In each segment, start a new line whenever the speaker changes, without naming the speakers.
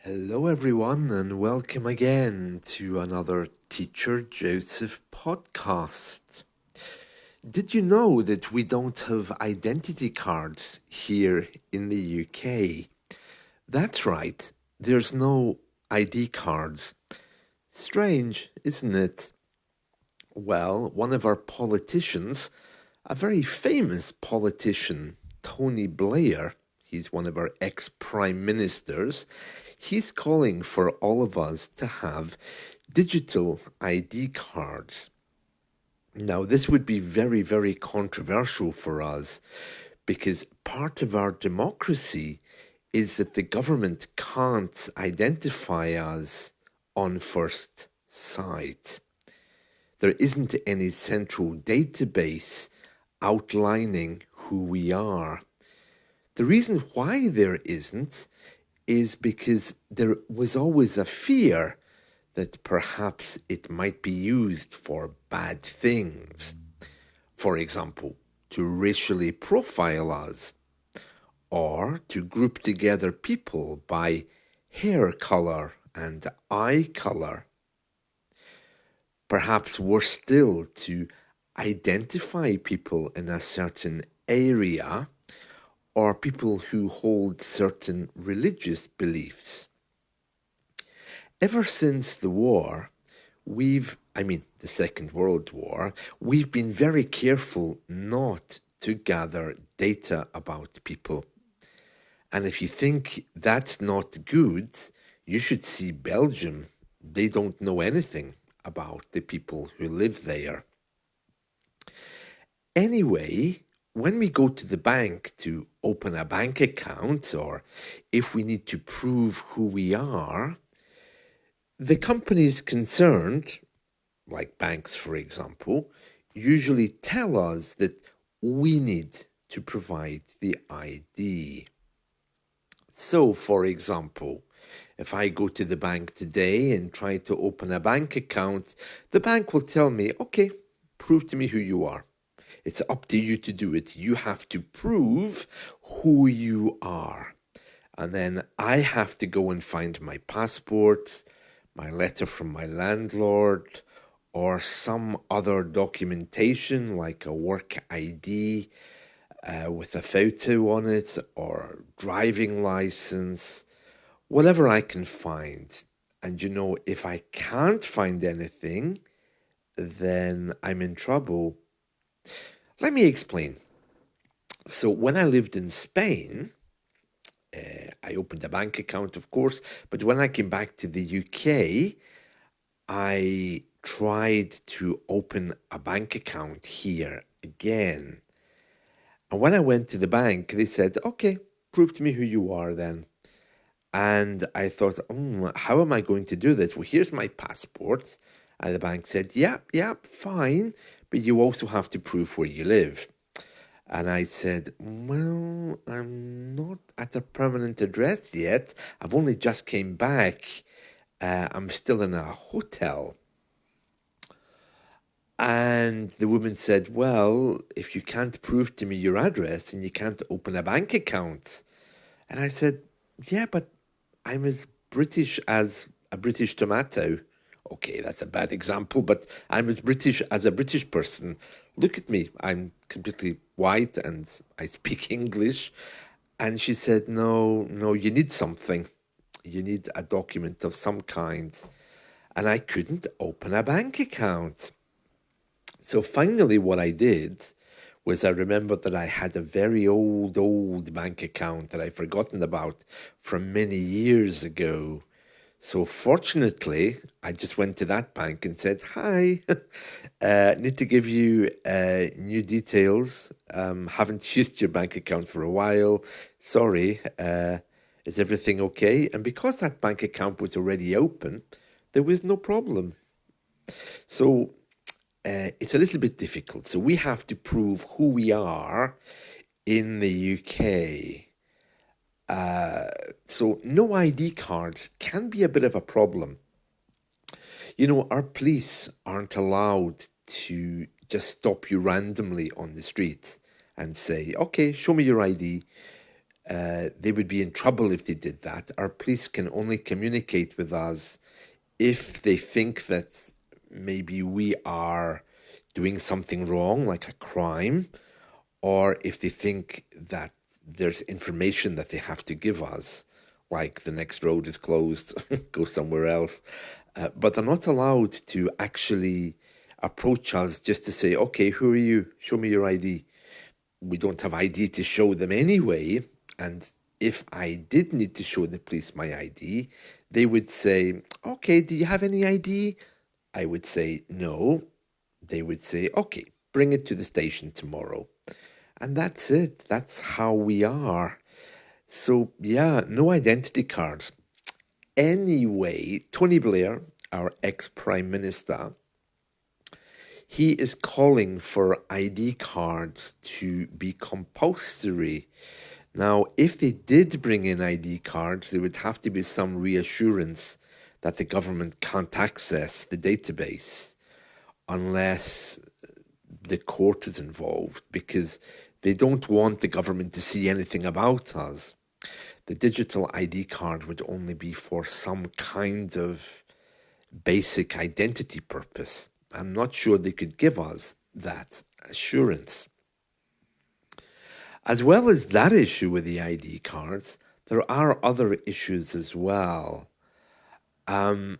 Hello, everyone, and welcome again to another Teacher Joseph podcast. Did you know that we don't have identity cards here in the UK? That's right, there's no ID cards. Strange, isn't it? Well, one of our politicians, a very famous politician, Tony Blair, he's one of our ex-prime ministers, he's calling for all of us to have digital ID cards. Now, this would be very, very controversial for us because part of our democracy is that the government can't identify us on first sight. There isn't any central database outlining who we are. The reason why there isn't is because there was always a fear that perhaps it might be used for bad things. For example, to racially profile us, or to group together people by hair colour and eye colour. Perhaps worse still, to identify people in a certain area or people who hold certain religious beliefs. Ever since the war, the Second World War, we've been very careful not to gather data about people. And if you think that's not good, you should see Belgium. They don't know anything about the people who live there. Anyway, when we go to the bank to open a bank account, or if we need to prove who we are, the companies concerned, like banks for example, usually tell us that we need to provide the ID. So, for example, if I go to the bank today and try to open a bank account, the bank will tell me, okay, prove to me who you are. It's up to you to do it. You have to prove who you are. And then I have to go and find my passport, my letter from my landlord, or some other documentation like a work ID with a photo on it, or driving license, whatever I can find. And if I can't find anything, then I'm in trouble. Let me explain. So when I lived in Spain, I opened a bank account, of course, but when I came back to the UK, I tried to open a bank account here again. And when I went to the bank, they said, okay, prove to me who you are then. And I thought, how am I going to do this? Well, here's my passport. And the bank said, yeah, fine, but you also have to prove where you live. And I said, well, I'm not at a permanent address yet. I've only just came back. I'm still in a hotel. And the woman said, well, if you can't prove to me your address and you can't open a bank account. And I said, yeah, but I'm as British as a British tomato. Okay, that's a bad example, but I'm as British as a British person. Look at me. I'm completely white and I speak English. And she said, no, you need something. You need a document of some kind. And I couldn't open a bank account. So finally, what I did was I remembered that I had a very old bank account that I'd forgotten about from many years ago. So fortunately, I just went to that bank and said, hi, need to give you new details. Haven't used your bank account for a while. Sorry, is everything okay? And because that bank account was already open, there was no problem. So it's a little bit difficult. So we have to prove who we are in the UK. So no ID cards can be a bit of a problem. Our police aren't allowed to just stop you randomly on the street and say, okay, show me your ID. they would be in trouble if they did that. Our police can only communicate with us if they think that maybe we are doing something wrong, like a crime, or if they think that there's information that they have to give us, like the next road is closed, go somewhere else. But they're not allowed to actually approach us just to say, okay, who are you? Show me your ID. We don't have ID to show them anyway. And if I did need to show the police my ID, they would say, okay, do you have any ID? I would say, no. They would say, okay, bring it to the station tomorrow. And that's it. That's how we are. So, yeah, no identity cards. Anyway, Tony Blair, our ex-prime minister, he is calling for ID cards to be compulsory. Now, if they did bring in ID cards, there would have to be some reassurance that the government can't access the database unless the court is involved, because they don't want the government to see anything about us. The digital ID card would only be for some kind of basic identity purpose. I'm not sure they could give us that assurance. As well as that issue with the ID cards, there are other issues as well,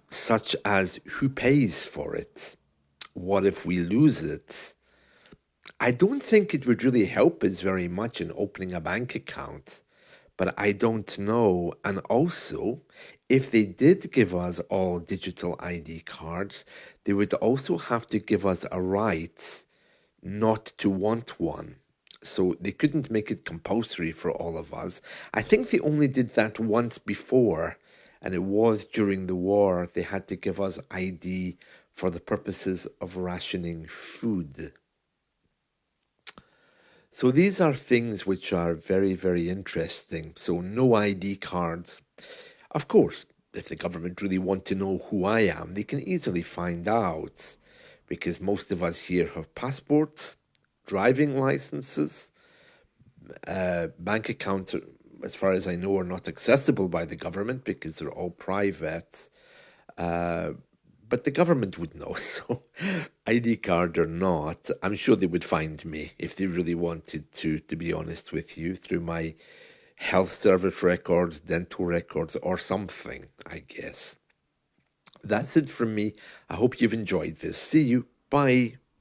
such as who pays for it? What if we lose it? I don't think it would really help us very much in opening a bank account, but I don't know. And also, if they did give us all digital ID cards, they would also have to give us a right not to want one. So they couldn't make it compulsory for all of us. I think they only did that once before, and it was during the war. They had to give us ID for the purposes of rationing food. So these are things which are very, very interesting. So no ID cards. Of course, if the government really want to know who I am, they can easily find out, because most of us here have passports, driving licenses, bank accounts, as far as I know, are not accessible by the government because they're all private. But the government would know, so ID card or not, I'm sure they would find me if they really wanted to be honest with you, through my health service records, dental records, or something, I guess. That's it from me. I hope you've enjoyed this. See you. Bye.